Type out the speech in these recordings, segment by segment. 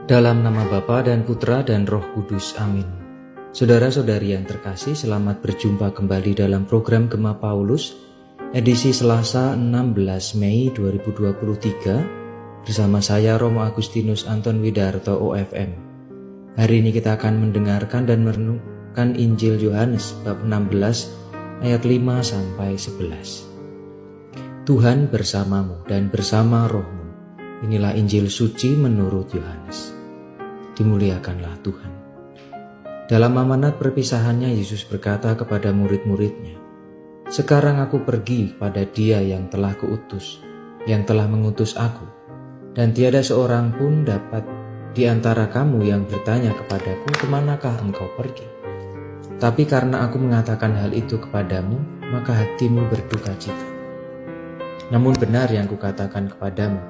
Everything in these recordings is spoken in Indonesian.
Dalam nama Bapa dan Putra dan Roh Kudus, amin. Saudara-saudari yang terkasih, selamat berjumpa kembali dalam program Gema Paulus, edisi Selasa 16 Mei 2023, bersama saya Romo Agustinus Anton Widarto OFM. Hari ini kita akan mendengarkan dan merenungkan Injil Yohanes bab 16 ayat 5 sampai 11. Tuhan bersamamu dan bersama rohmu. Inilah Injil suci menurut Yohanes. Dimuliakanlah Tuhan. Dalam amanat perpisahannya, Yesus berkata kepada murid-muridnya, "Sekarang aku pergi pada Dia yang telah kuutus, yang telah mengutus aku, dan tiada seorang pun dapat di antara kamu yang bertanya kepadaku, kemanakah engkau pergi? Tapi karena aku mengatakan hal itu kepadamu, maka hatimu berduka cita. Namun benar yang kukatakan kepadamu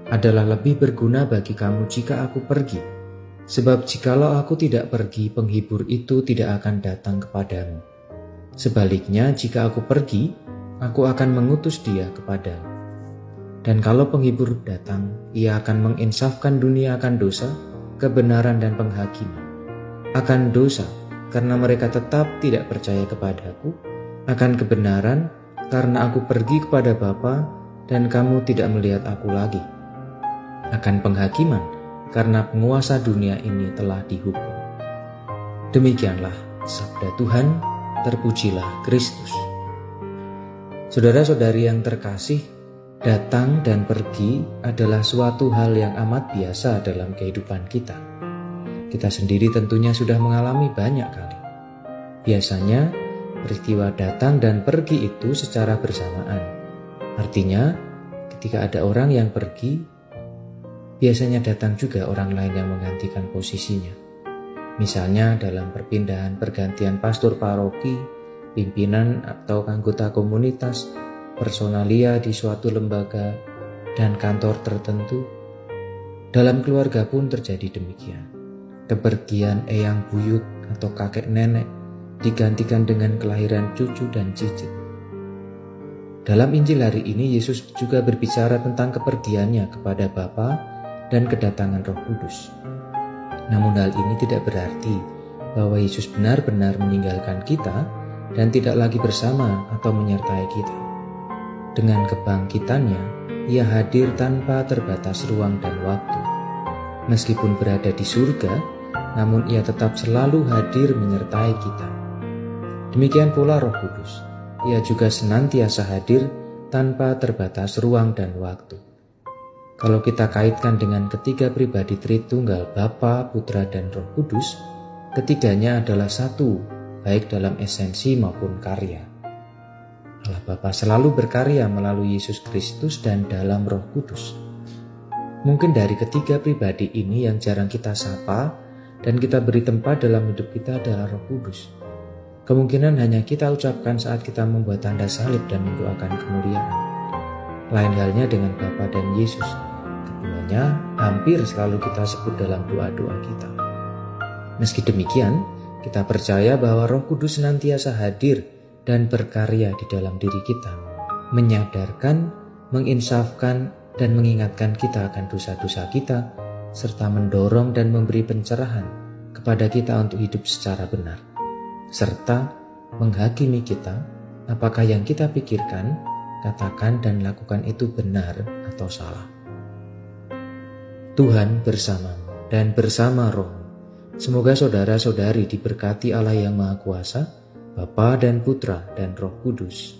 adalah lebih berguna bagi kamu jika aku pergi. Sebab jikalau aku tidak pergi, penghibur itu tidak akan datang kepadamu. Sebaliknya, jika aku pergi, aku akan mengutus Dia kepadamu. Dan kalau penghibur datang, Ia akan menginsafkan dunia akan dosa, kebenaran dan penghakiman. Akan dosa, karena mereka tetap tidak percaya kepadaku. Akan kebenaran, karena aku pergi kepada Bapa dan kamu tidak melihat aku lagi. Akan penghakiman, karena penguasa dunia ini telah dihukum." Demikianlah sabda Tuhan, terpujilah Kristus. Saudara-saudari yang terkasih, datang dan pergi adalah suatu hal yang amat biasa dalam kehidupan kita. Kita sendiri tentunya sudah mengalami banyak kali. Biasanya, peristiwa datang dan pergi itu secara bersamaan. Artinya, ketika ada orang yang pergi, biasanya datang juga orang lain yang menggantikan posisinya. Misalnya dalam perpindahan pergantian pastor paroki, pimpinan atau anggota komunitas, personalia di suatu lembaga, dan kantor tertentu. Dalam keluarga pun terjadi demikian. Kepergian eyang buyut atau kakek nenek digantikan dengan kelahiran cucu dan cicit. Dalam Injil hari ini, Yesus juga berbicara tentang kepergiannya kepada Bapa dan kedatangan Roh Kudus. Namun hal ini tidak berarti bahwa Yesus benar-benar meninggalkan kita dan tidak lagi bersama atau menyertai kita. Dengan kebangkitannya, Ia hadir tanpa terbatas ruang dan waktu. Meskipun berada di surga, namun Ia tetap selalu hadir menyertai kita. Demikian pula Roh Kudus. Ia juga senantiasa hadir tanpa terbatas ruang dan waktu. Kalau kita kaitkan dengan ketiga pribadi Tritunggal, Bapa, Putra, dan Roh Kudus, ketiganya adalah satu, baik dalam esensi maupun karya. Allah Bapa selalu berkarya melalui Yesus Kristus dan dalam Roh Kudus. Mungkin dari ketiga pribadi ini yang jarang kita sapa dan kita beri tempat dalam hidup kita adalah Roh Kudus. Kemungkinan hanya kita ucapkan saat kita membuat tanda salib dan mendoakan kemuliaan. Lain halnya dengan Bapa dan Yesus. Keduanya hampir selalu kita sebut dalam doa-doa kita. Meski demikian, kita percaya bahwa Roh Kudus senantiasa hadir dan berkarya di dalam diri kita, menyadarkan, menginsafkan, dan mengingatkan kita akan dosa-dosa kita, serta mendorong dan memberi pencerahan kepada kita untuk hidup secara benar, serta menghakimi kita apakah yang kita pikirkan, katakan, dan lakukan itu benar atau salah. Tuhan bersamamu dan bersama rohmu. Semoga saudara-saudari diberkati Allah yang Maha Kuasa, Bapa dan Putra dan Roh Kudus.